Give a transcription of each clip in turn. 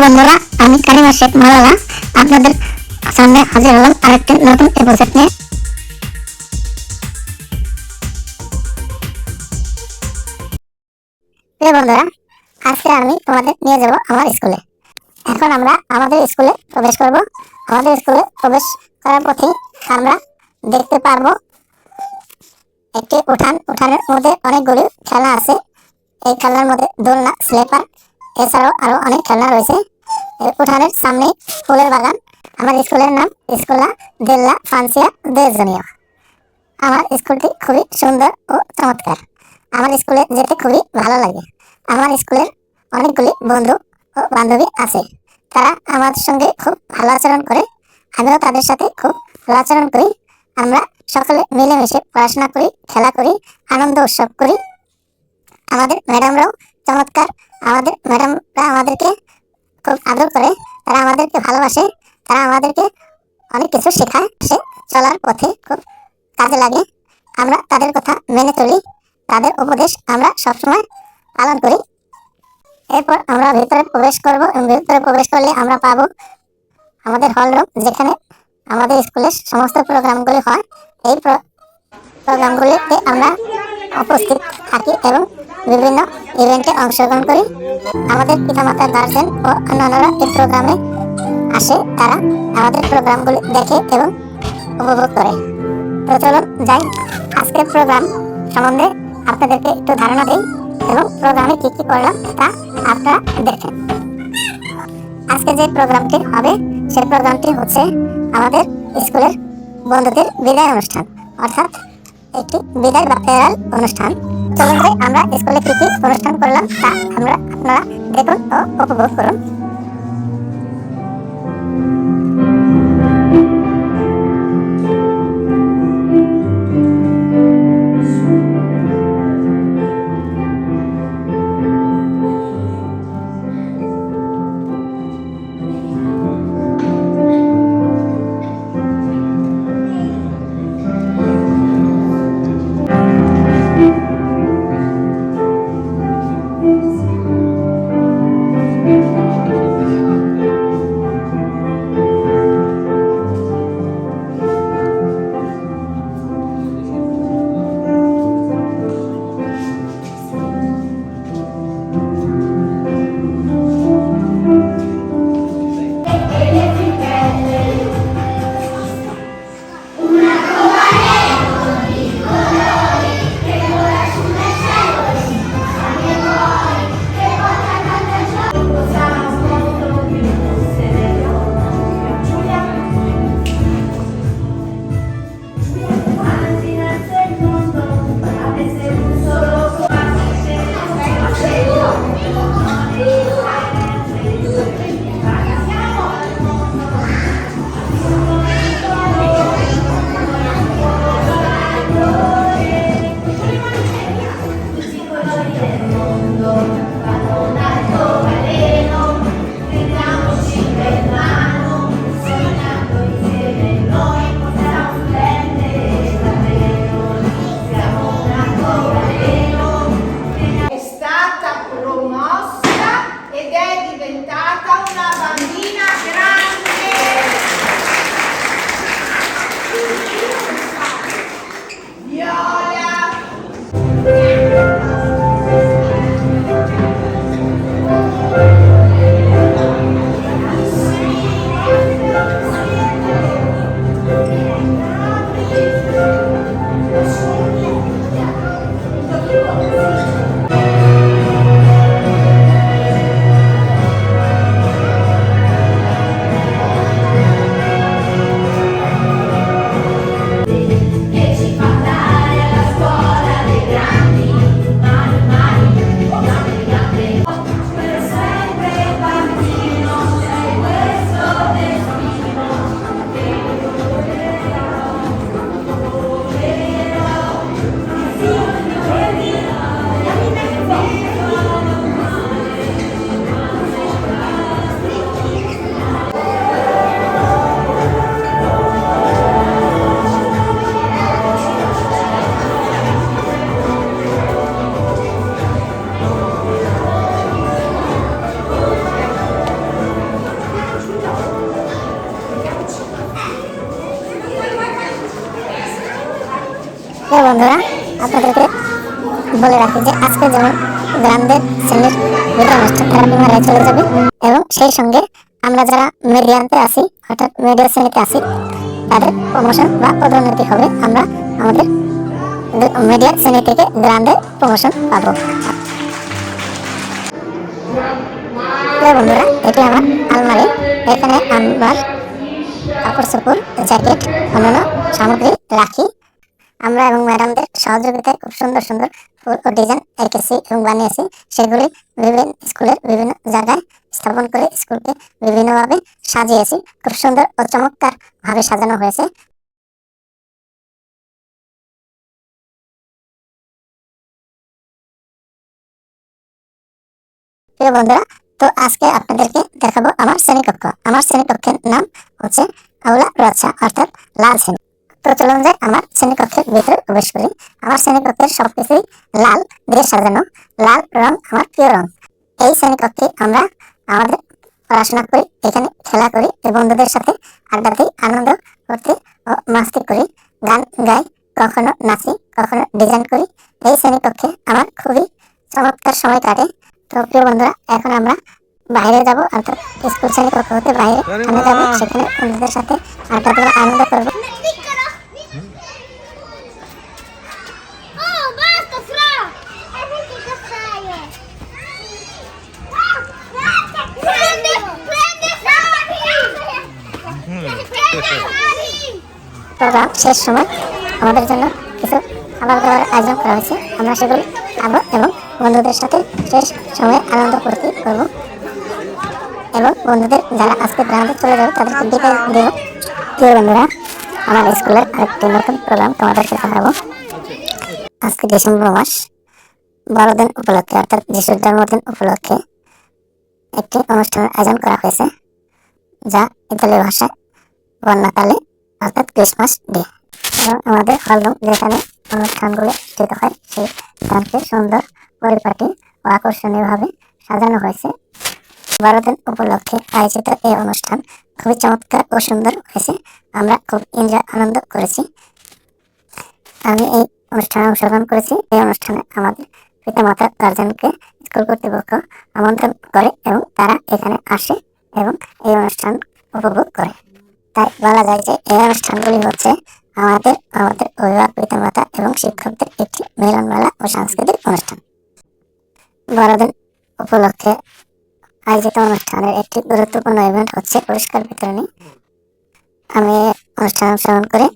বন্ধুরা, আমি কারিমা শেখ মালালা আপনাদের সামনে হাজির হলাম আরেকটি নতুন এপিসোড নিয়ে। বন্ধুরা, আজকে আমি তোমাদের নিয়ে যাব আমার স্কুলে। এখন আমরা আমাদের স্কুলে প্রবেশ করব। আমাদের স্কুলে প্রবেশ করার পথে আমরা দেখতে পারবো একটি উঠানের মধ্যে অনেকগুলি খেলনা আছে। এই খেলনার মধ্যে দোলনা, স্লিপার, এছাড়াও আরো অনেক খেলনা রয়েছে। উঠানের সামনে ফুলের বাগান। আমার স্কুলের নাম স্কুলা দেল্লা ফান্সিয়া দেজনীয়। আমার স্কুলটি খুবই সুন্দর ও চমৎকার। আমার স্কুলে যেতে খুবই ভালো লাগে। আমার স্কুলের অনেকগুলি বন্ধু ও বান্ধবী আছে। তারা আমার সঙ্গে খুব ভালো আচরণ করে, আমিও তাদের সাথে খুব ভালো আচরণ করি। আমরা সকলে মিলেমিশে পড়াশোনা করি, খেলা করি, আনন্দ উৎসব করি। আমাদের ম্যাডামরাও চমৎকার। আমাদের ম্যাডামরা আমাদেরকে খুব আদর করে, তারা আমাদেরকে ভালোবাসে, তারা আমাদেরকে অনেক কিছু শেখায়। সে চলার পথে খুব কাজে লাগে। আমরা তাদের কথা মেনে চলি, তাদের উপদেশ আমরা সবসময় পালন করি। এরপর আমরা ভিতরে প্রবেশ করব এবং ভিতরে প্রবেশ করলে আমরা পাবো আমাদের হল রুম, যেখানে আমাদের স্কুলের সমস্ত প্রোগ্রামগুলি হয়। এই প্রোগ্রামগুলিতে আমরা উপস্থিত থাকি এবং বিভিন্ন ইভেন্টে অংশগ্রহণ করি। আমাদের পিতামাতা, গার্জেন ও অন্যান্যরা এই প্রোগ্রামে আসে। তারা আমাদের প্রোগ্রামগুলি দেখে এবং উপভোগ করে। তো চলুন যাই, আজকের প্রোগ্রাম সম্বন্ধে আপনাদেরকে একটু ধারণা দিই এবং প্রোগ্রামে কি কি করলাম তা আপনারা দেখেন। আজকে যে প্রোগ্রামটি হবে সেই প্রোগ্রামটি হচ্ছে আমাদের স্কুলের বন্ধুদের বিদায় অনুষ্ঠান, অর্থাৎ একটি বিদায় বা ফেয়ারওয়েল অনুষ্ঠান। চলুন যাই, আমরা স্কুলে কি কি অনুষ্ঠান করলাম তা আপনারা দেখুন ও উপভোগ করুন। প্রিয় বন্ধুরা, আপনাদেরকে বলে রাখি যে আজকে যেমন গ্রামদের শ্রেণীর বিদায় অনুষ্ঠান তারা পুনরায় চলে যাবে এবং সেই সঙ্গে আমরা যারা মিডিয়াতে আছি অর্থাৎ মিডিয়া শ্রেণীতে আছি তাদের প্রমোশন বা পদোন্নতি হবে। আমরা আমাদের মিডিয়া শ্রেণী থেকে গ্রামদের প্রমোশন পাবো। বন্ধুরা, এটি আমার আলমারি। এখানে আমার কাপড় চোপড়, জ্যাকেট, অন্যান্য সামগ্রী রাখি। আমরা এবং ম্যাডামদের সহযোগিতায় খুব সুন্দর সুন্দর ফুল ও ডিজাইন এঁকেছি এবং বানিয়েছি। সেগুলি বিভিন্ন স্কুলের বিভিন্ন জায়গায় স্থাপন করে স্কুলকে বিভিন্নভাবে সাজিয়েছি। খুব সুন্দর ও চমৎকার ভাবে সাজানো হয়েছে। প্রিয় বন্ধুরা, তো আজকে আপনাদেরকে দেখাবো আমার শ্রেণীকক্ষ। আমার শ্রেণীকক্ষের নাম হচ্ছে আউলা রাজা অর্থাৎ লাল শ্রেণী। তো চলুন যাই আমার শ্রেণীকক্ষের ভিতরে প্রবেশ করি। আমার শ্রেণীকক্ষের সবকিছুই লাল দিয়ে সাজানো। লাল রং আমার প্রিয় রং। এই শ্রেণীকক্ষে আমরা আমাদের পড়াশোনা করি, এখানে খেলা করি, বন্ধুদের সাথে আড্ডা দিই, আনন্দ করতে ও মাস্তি করি, গান গাই, কখনো নাচি, কখনো ডিজাইন করি। এই শ্রেণীকক্ষে আমার খুবই চমৎকার সময় কাটে। তো প্রিয় বন্ধুরা, এখন আমরা বাইরে যাব, অর্থাৎ স্কুল শ্রেণীকক্ষ হতে বাইরে যাব, সেখানে বন্ধুদের সাথে আড্ডা দেওয়া, আনন্দ করবো। প্রোগ্রাম শেষ সময় আমাদের জন্য কিছু খাবার দাবার আয়োজন করা হয়েছে। আমরা সেগুলো খাবো এবং বন্ধুদের সাথে শেষ সময়ে আনন্দ করতে করবো এবং বন্ধুদের যারা আজকে গ্রামে চলে যাবে তাদেরকে বিদায় দেব। প্রিয় বন্ধুরা, আমার স্কুলের আরেকটি নতুন প্রোগ্রাম তোমাদেরকে দেখাবো। আজকে ডিসেম্বর মাস, বড়দিন উপলক্ষে অর্থাৎ যিশুর জন্মদিন উপলক্ষে একটি অনুষ্ঠানের আয়োজন করা হয়েছে, যা ইতালীয় ভাষায় বর্ণাকালে অর্থাৎ ক্রিসমাস ডে। এবং আমাদের হলরুম যেখানে অনুষ্ঠানগুলো অনুষ্ঠিত হয় সেই স্থানকে সুন্দর পরিপাটি ও আকর্ষণীয়ভাবে সাজানো হয়েছে। বড়দিন উপলক্ষে আয়োজিত এই অনুষ্ঠান খুবই চমৎকার ও সুন্দর হয়েছে। আমরা খুব এনজয় আনন্দ করেছি। আমি এই অনুষ্ঠানে অংশগ্রহণ করেছি। এই অনুষ্ঠানে আমাদের পিতামাতা গার্জেনকে স্কুল কর্তৃপক্ষ আমন্ত্রণ করে এবং তারা এখানে আসে এবং এই অনুষ্ঠান উপভোগ করে। তাই বলা যায় যে এই অনুষ্ঠানগুলি হচ্ছে আমাদের অভিভাবক, পিতামাতা এবং শিক্ষকদের একটি মিলন মেলা ও সাংস্কৃতিক অনুষ্ঠান। বড়দিন উপলক্ষে আয়োজিত অনুষ্ঠানের একটি গুরুত্বপূর্ণ ইভেন্ট হচ্ছে পুরস্কার বিতরণী। আমি অনুষ্ঠানে অংশগ্রহণ করে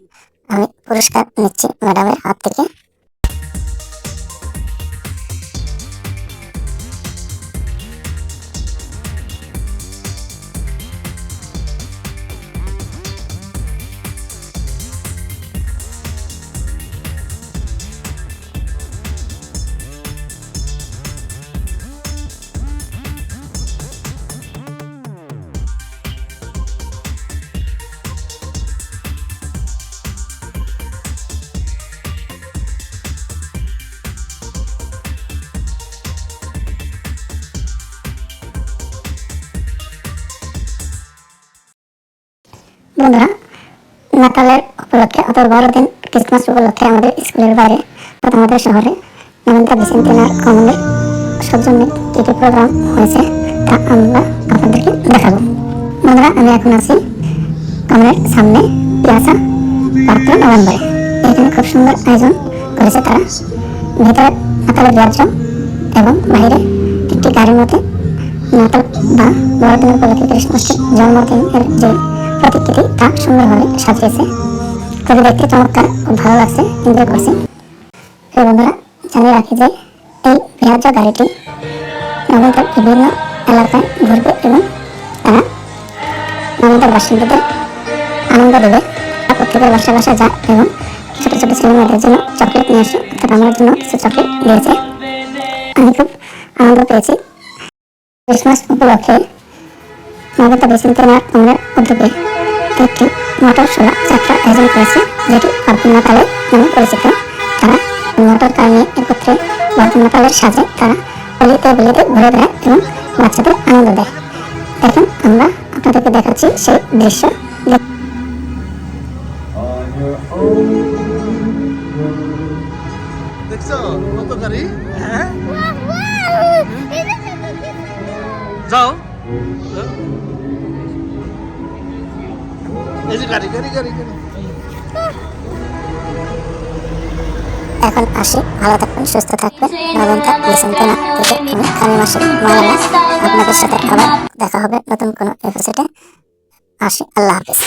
আমি পুরস্কার নিচ্ছি ম্যাডামের হাত থেকে। বন্ধুরা, নাতালের উপলক্ষে অর্থাৎ বড়দিন ক্রিসমাস উপলক্ষে আমাদের স্কুলের বাইরে তথা আমাদের শহরে নামেন্তা ভিসেন্তিনার কমনের সৌজন্যে কি কি প্রোগ্রাম হয়েছে তা আমরা আপনাদেরকে দেখাবো। বন্ধুরা, আমি এখন আছি কমনের সামনে পিয়াসা পাত্র নভেম্বরে। এখানে খুব সুন্দর আয়োজন করেছে তারা। ভেতরে নাতালের রাজ্য এবং বাইরে একটি গাড়ির মধ্যে নাতাল বা বড়দিন উপলক্ষে ক্রিসমাসের জন্মদিনের যে প্রতিকৃতি তা সুন্দরভাবে সাজিয়েছে। খুবই দেখতে চমৎকার, খুব ভালো লাগছে, এনজয় করছি। বন্ধুরা, জানিয়ে রাখি যে এই বৃহৎ গাড়িটি নভেম্বর বিভিন্ন এলাকায় ঘুরবে এবং তারা নভেম্বর বাসিন্দাদের আনন্দ দেবে। প্রত্যেকের বাসা বাসা যায় এবং ছোট ছোট ছেলেমেয়েদের জন্য চকলেট নিয়ে আসে, অর্থাৎ আমার জন্য কিছু চকলেট দিয়েছে। আমি খুব আনন্দ পেয়েছি। ক্রিসমাস উপলক্ষে নামেন্তা ভিসেন্তিনার কমনের উদ্যোগে একটি মোটর শোভা যাত্রা আয়োজন করেছে, যেটি বড়দিন নাতালে নামে পরিচিত। তারা মোটর কার নিয়ে একত্রে বড়দিন নাতালের সাজে তারা গলিতে গলিতে ঘুরে বেড়ায় এবং বাচ্চাদের আনন্দ দেয়। দেখেন, আমরা আপনাদেরকে দেখাচ্ছি সেই দৃশ্য। দেখছো কত গাড়ি? হ্যাঁ যাও, এই যে গাড়ি গাড়ি গাড়ি গাড়ি। এখন আসি, ভালো থাকবেন, সুস্থ থাকবেন। নবমটা লিসেন কেনা থেকে আমি খালি মাসে মাওলানা, আপনাদের সাথে আবার দেখা হবে নতুন কোনো এপিসোডে। আসি, আল্লাহ হাফিজ।